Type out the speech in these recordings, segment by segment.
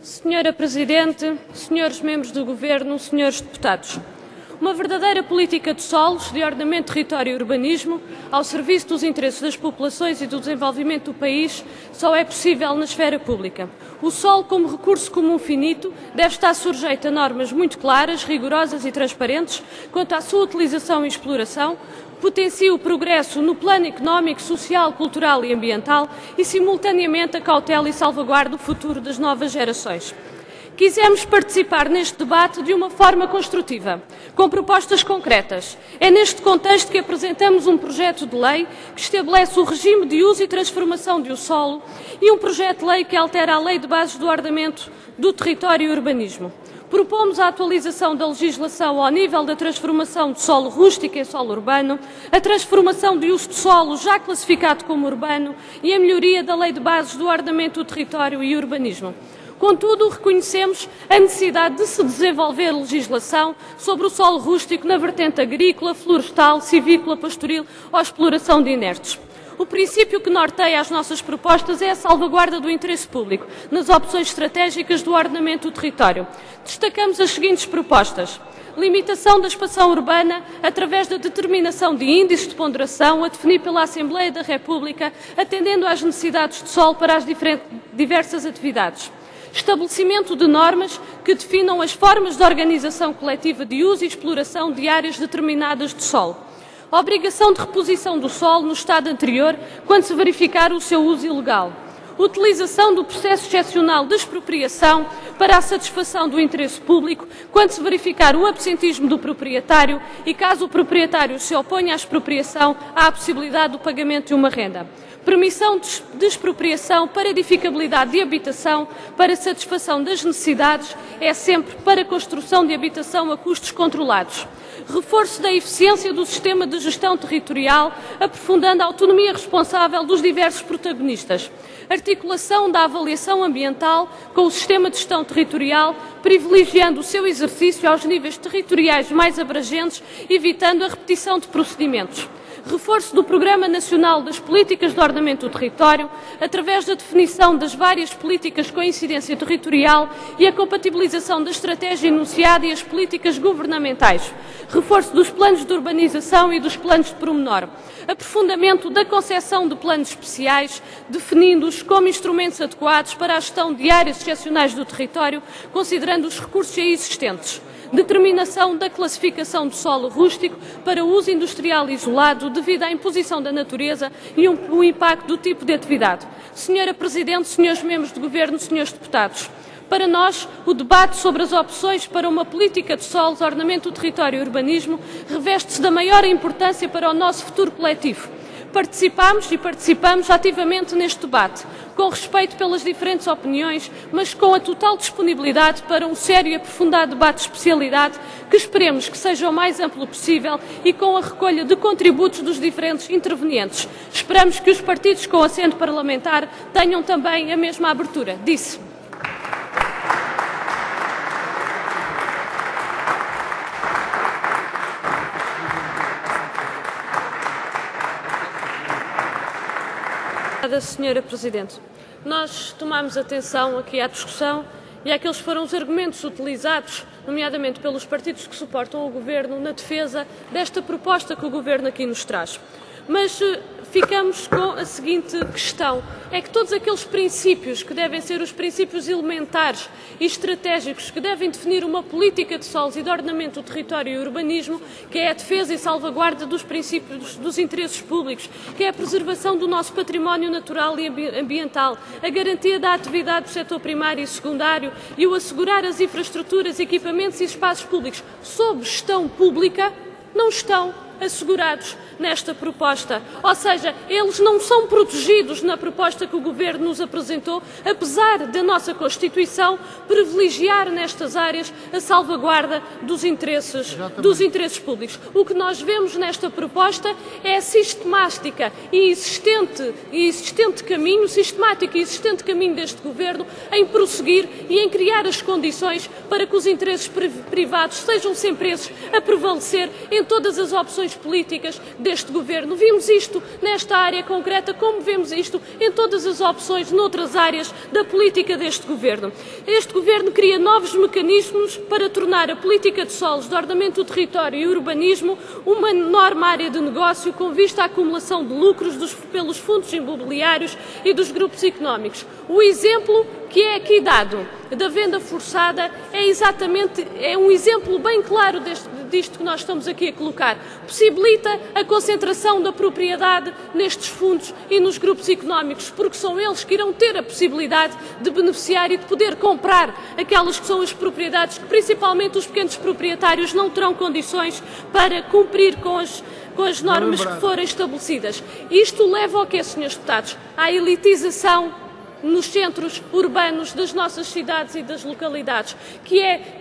Senhora Presidente, senhores membros do Governo, senhores deputados, uma verdadeira política de solos, de ordenamento, território e urbanismo, ao serviço dos interesses das populações e do desenvolvimento do país, só é possível na esfera pública. O solo, como recurso comum finito, deve estar sujeito a normas muito claras, rigorosas e transparentes quanto à sua utilização e exploração, potencia o progresso no plano económico, social, cultural e ambiental e, simultaneamente, a cautela e salvaguarda o futuro das novas gerações. Quisemos participar neste debate de uma forma construtiva, com propostas concretas. É neste contexto que apresentamos um projeto de lei que estabelece o regime de uso e transformação do solo e um projeto de lei que altera a Lei de Bases do Ordenamento do Território e Urbanismo. Propomos a atualização da legislação ao nível da transformação de solo rústico em solo urbano, a transformação de uso de solo já classificado como urbano e a melhoria da Lei de Bases do Ordenamento do Território e Urbanismo. Contudo, reconhecemos a necessidade de se desenvolver legislação sobre o solo rústico na vertente agrícola, florestal, civícola, pastoril ou exploração de inertes. O princípio que norteia as nossas propostas é a salvaguarda do interesse público nas opções estratégicas do ordenamento do território. Destacamos as seguintes propostas: limitação da expansão urbana através da determinação de índices de ponderação a definir pela Assembleia da República, atendendo às necessidades de solo para as diversas atividades. Estabelecimento de normas que definam as formas de organização coletiva de uso e exploração de áreas determinadas de solo. Obrigação de reposição do solo no estado anterior quando se verificar o seu uso ilegal. Utilização do processo excepcional de expropriação para a satisfação do interesse público quando se verificar o absentismo do proprietário e, caso o proprietário se oponha à expropriação, há a possibilidade do pagamento de uma renda. Permissão de expropriação para edificabilidade de habitação para satisfação das necessidades é sempre para construção de habitação a custos controlados. Reforço da eficiência do sistema de gestão territorial, aprofundando a autonomia responsável dos diversos protagonistas. Articulação da avaliação ambiental com o sistema de gestão territorial, privilegiando o seu exercício aos níveis territoriais mais abrangentes, evitando a repetição de procedimentos. Reforço do Programa Nacional das Políticas de Ordenamento do Território, através da definição das várias políticas com incidência territorial e a compatibilização da estratégia enunciada e as políticas governamentais. Reforço dos planos de urbanização e dos planos de pormenor. Aprofundamento da concepção de planos especiais, definindo-os como instrumentos adequados para a gestão de áreas excepcionais do território, considerando os recursos existentes. Determinação da classificação do solo rústico para uso industrial isolado devido à imposição da natureza e o impacto do tipo de atividade. Senhora Presidente, senhores membros do Governo, senhores deputados, para nós, o debate sobre as opções para uma política de solos, ordenamento do território e urbanismo reveste-se da maior importância para o nosso futuro coletivo. Participamos e participamos ativamente neste debate, com respeito pelas diferentes opiniões, mas com a total disponibilidade para um sério e aprofundado debate de especialidade que esperemos que seja o mais amplo possível e com a recolha de contributos dos diferentes intervenientes. Esperamos que os partidos com assento parlamentar tenham também a mesma abertura. Disse. Obrigada, Senhora Presidente. Nós tomamos atenção aqui à discussão e àqueles foram os argumentos utilizados, nomeadamente pelos partidos que suportam o Governo, na defesa desta proposta que o Governo aqui nos traz. Mas ficamos com a seguinte questão: é que todos aqueles princípios que devem ser os princípios elementares e estratégicos que devem definir uma política de solos e de ordenamento do território e urbanismo, que é a defesa e salvaguarda dos princípios dos interesses públicos, que é a preservação do nosso património natural e ambiental, a garantia da atividade do setor primário e secundário e o assegurar as infraestruturas, equipamentos e espaços públicos sob gestão pública, não estão assegurados nesta proposta. Ou seja, eles não são protegidos na proposta que o Governo nos apresentou, apesar da nossa Constituição privilegiar nestas áreas a salvaguarda dos interesses públicos. O que nós vemos nesta proposta é a sistemática e existente caminho deste Governo em prosseguir e em criar as condições para que os interesses privados sejam sempre esses a prevalecer em todas as opções políticas deste Governo. Vimos isto nesta área concreta, como vemos isto em todas as opções noutras áreas da política deste Governo. Este Governo cria novos mecanismos para tornar a política de solos, de ordenamento do território e urbanismo uma enorme área de negócio com vista à acumulação de lucros pelos fundos imobiliários e dos grupos económicos. O exemplo que é aqui dado da venda forçada é um exemplo bem claro disto que nós estamos aqui a colocar. Possibilita a concentração da propriedade nestes fundos e nos grupos económicos, porque são eles que irão ter a possibilidade de beneficiar e de poder comprar aquelas que são as propriedades que principalmente os pequenos proprietários não terão condições para cumprir com as normas que forem estabelecidas. Isto leva ao quê, senhores deputados? À elitização nos centros urbanos das nossas cidades e das localidades, que é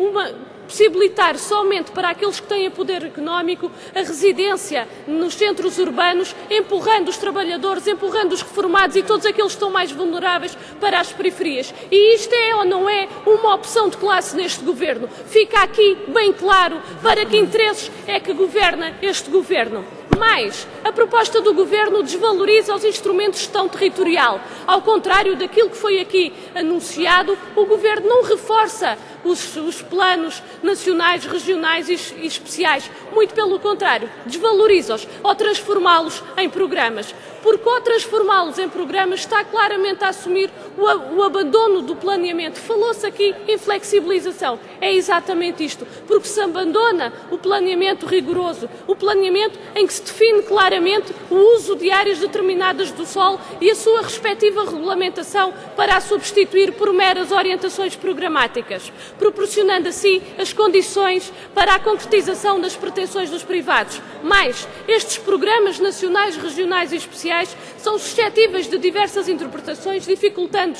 possibilitar somente para aqueles que têm poder económico a residência nos centros urbanos, empurrando os trabalhadores, empurrando os reformados e todos aqueles que estão mais vulneráveis para as periferias. E isto é ou não é uma opção de classe neste Governo? Fica aqui bem claro para que interesses é que governa este Governo. Mas a proposta do Governo desvaloriza os instrumentos de gestão territorial. Ao contrário daquilo que foi aqui anunciado, o Governo não reforça os planos nacionais, regionais e especiais. Muito pelo contrário, desvaloriza-os ao transformá-los em programas. Porque ao transformá-los em programas está claramente a assumir o abandono do planeamento. Falou-se aqui em flexibilização. É exatamente isto. Porque se abandona o planeamento rigoroso, o planeamento em que se define claramente o uso de áreas determinadas do solo e a sua respectiva regulamentação para a substituir por meras orientações programáticas, proporcionando assim as condições para a concretização das pretensões dos privados. Mas estes programas nacionais, regionais e especiais são suscetíveis de diversas interpretações, dificultando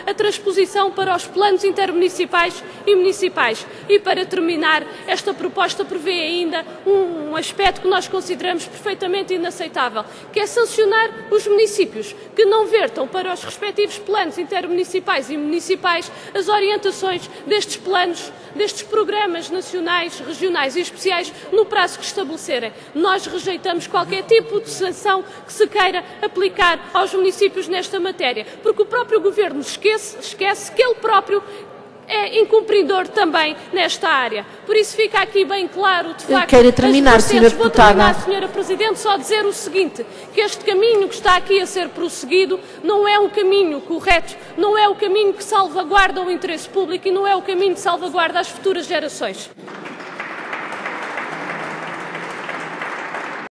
a transposição para os planos intermunicipais e municipais. E para terminar, esta proposta prevê ainda um aspecto que nós consideramos perfeitamente inaceitável, que é sancionar os municípios que não vertam para os respectivos planos intermunicipais e municipais as orientações destes planos, destes programas nacionais, regionais e especiais no prazo que estabelecerem. Nós rejeitamos qualquer tipo de sanção que se queira aplicar aos municípios nesta matéria, porque o próprio Governo esquece que ele próprio é incumpridor também nesta área. Por isso fica aqui bem claro, de facto, quero terminar, senhora deputada. Vou terminar, senhora Presidente, só dizer o seguinte, que este caminho que está aqui a ser prosseguido não é um caminho correto, não é o caminho que salvaguarda o interesse público e não é o caminho que salvaguarda as futuras gerações.